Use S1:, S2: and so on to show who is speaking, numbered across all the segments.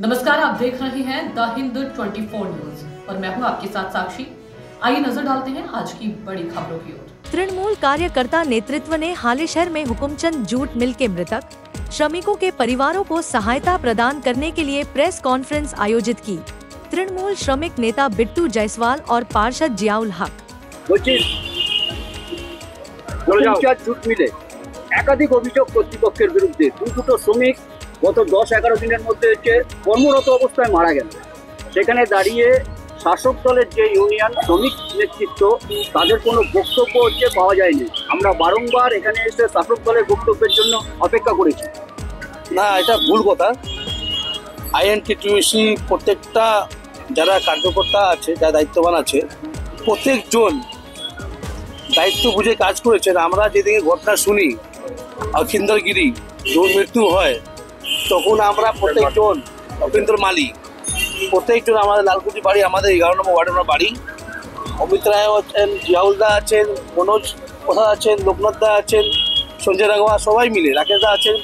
S1: नमस्कार, आप देख रहे हैं द हिंद 24 न्यूज और मैं हूं आपके साथ साक्षी। आइए नजर डालते हैं आज की बड़ी खबरों की ओर।
S2: तृणमूल कार्यकर्ता नेतृत्व ने हालेशहर में हुकुमचंद जूट मिल के मृतक श्रमिकों के परिवारों को सहायता प्रदान करने के लिए प्रेस कॉन्फ्रेंस आयोजित की। तृणमूल श्रमिक नेता बिट्टू जायसवाल और पार्षद जियाउल हक
S3: जूट मिले एकाधिक अभियोग কর্তৃপক্ষের বিরুদ্ধে দুটো শ্রমিক গত 10-11 দিনের মধ্যে কর্মরত অবস্থায় মারা গেল। সেখানে দাঁড়িয়ে শাসক দলের যে ইউনিয়ন শ্রমিক নেতৃত্ব তাদের কোনো বক্তব্য পাওয়া যায়নি। আমরা বারংবার এখানে এসে শাসক দলের বক্তব্যের জন্য অপেক্ষা করেছি।
S4: না, এটা ভুল কথা। আইএনটিটিউসি প্রত্যেকটা যারা কার্যকর্তা আছে, যারা দায়িত্ববান আছে, প্রত্যেকজন দায়িত্ব বুঝে কাজ করেছেন। আমরা যেদিকে ঘটনা শুনি অখিন্দরগিরি যখন মৃত্যু হয় তখন আমরা প্রত্যেকজন অখিন্দর মালিক প্রত্যেকজন আমাদের লালকুটি বাড়ি, আমাদের 11 নম্বর ওয়ার্ডে আমরা বাড়ি। অমিত রায় আছেন, জিয়াউলদা আছেন, মনোজ প্রসাদ আছেন, লোকনাথদা আছেন, সঞ্জয় রাঘবা, সবাই মিলে, রাকেশদা আছেন,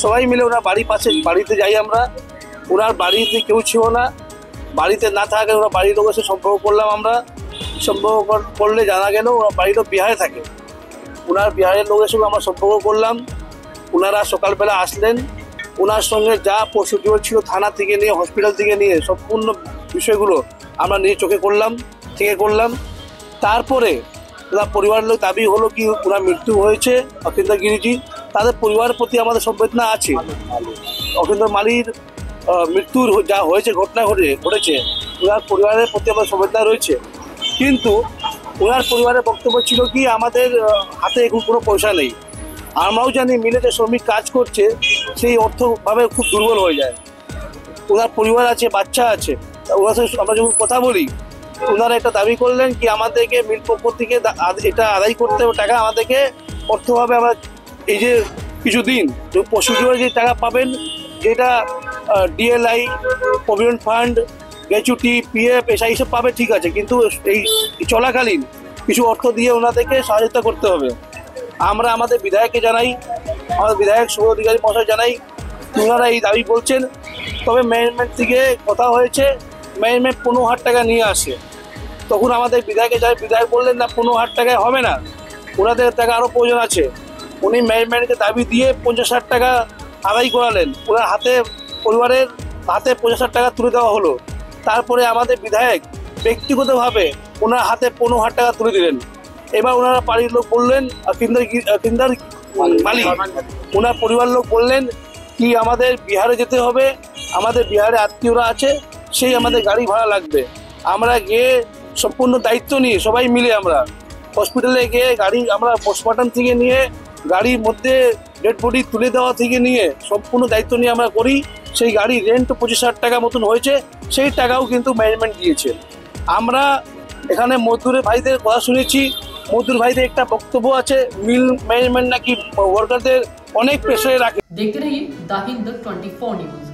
S4: সবাই মিলে ওনার বাড়ির পাশে বাড়িতে যাই আমরা। ওনার বাড়িতে কেউ ছিল না, বাড়িতে না থাকায় ওরা বাড়ির লোকের সাথে সম্পর্ক করলাম। আমরা সম্পর্ক করলে জানা গেল ওনার বাড়ির লোক বিহারে থাকে। ওনার বিহারের লোকের সঙ্গে আমরা সম্পর্ক করলাম। ওনারা সকালবেলা আসলেন, ওনার সঙ্গে যা প্রসিডিওর ছিল থানা থেকে নিয়ে হসপিটাল থেকে নিয়ে সম্পূর্ণ বিষয়গুলো আমরা নিয়ে চোখে করলাম। তারপরে ওনার পরিবারের লোক দাবি হলো কি ওনার মৃত্যু হয়েছে অখিন্দর গিরিজি, তাদের পরিবারের প্রতি আমাদের সংবেদনা আছে। অখিন্দর মালির মৃত্যুর যা হয়েছে, ঘটনা ঘটেছে, ওনার পরিবারের প্রতি আমাদের সংবেদনা রয়েছে। কিন্তু ওনার পরিবারের বক্তব্য ছিল কি আমাদের হাতে এখন কোনো পয়সা নেই। আমরাও জানি মিলে যে শ্রমিক কাজ করছে সেই অর্থভাবে খুব দুর্বল হয়ে যায়। ওনার পরিবার আছে, বাচ্চা আছে। ওনার সাথে আমরা যখন কথা বলি ওনারা একটা দাবি করলেন কি আমাদেরকে মিল পক্ষ থেকে এটা আদায় করতে হবে টাকা, আমাদেরকে অর্থভাবে আমরা এই যে কিছুদিন প্রসিডিওর যে টাকা পাবেন, যেটা DLI, provident fund, gratuity, PF, এইসব পাবে, ঠিক আছে, কিন্তু এই চলাকালীন কিছু অর্থ দিয়ে ওনাদেরকে সহযোগিতা করতে হবে। আমরা আমাদের বিধায়ককে জানাই, আমাদের বিধায়ক শুভ অধিকারী মহাশয় জানাই, ওনারা এই দাবি বলছেন। তবে ম্যানেজমেন্ট থেকে কথা হয়েছে, ম্যানেজমেন্ট 15,000 টাকা নিয়ে আসে। তখন আমাদের বিধায়কে যাই, বিধায়ক বললেন না 15,000 টাকায় হবে না, ওনাদের টাকা আরও প্রয়োজন আছে। উনি ম্যানেজমেন্টকে দাবি দিয়ে 50,000 টাকা আদায় করালেন। ওনার হাতে, পরিবারের হাতে 50,000 টাকা তুলে দেওয়া হলো। তারপরে আমাদের বিধায়ক ব্যক্তিগতভাবে ওনার হাতে 15,000 টাকা তুলে দিলেন। এবার ওনারা বাড়ির লোক বললেন, অখিন্দর মালিক ওনার পরিবার লোক বললেন কি আমাদের বিহারে যেতে হবে, আমাদের বিহারে আত্মীয়রা আছে, সেই আমাদের গাড়ি ভাড়া লাগবে। আমরা গিয়ে সম্পূর্ণ দায়িত্ব নিয়ে সবাই মিলে আমরা হসপিটালে গিয়ে গাড়ি, আমরা পোস্টমর্টম থেকে নিয়ে গাড়ির মধ্যে ডেড বডি তুলে দেওয়া থেকে নিয়ে সম্পূর্ণ দায়িত্ব নিয়ে আমরা করি। সেই গাড়ি রেন্ট 25,000 টাকা মতন হয়েছে, সেই টাকাও কিন্তু ম্যানেজমেন্ট দিয়েছে। আমরা এখানে মজদুরের ভাইদের কথা শুনেছি, মজদুর ভাইদের একটা বক্তব্য আছে, মিল ম্যানেজমেন্ট নাকি ওয়ার্কারদের অনেক প্রেসারে রাখে।
S1: देखते रहिए द हिंद 24 न्यूज।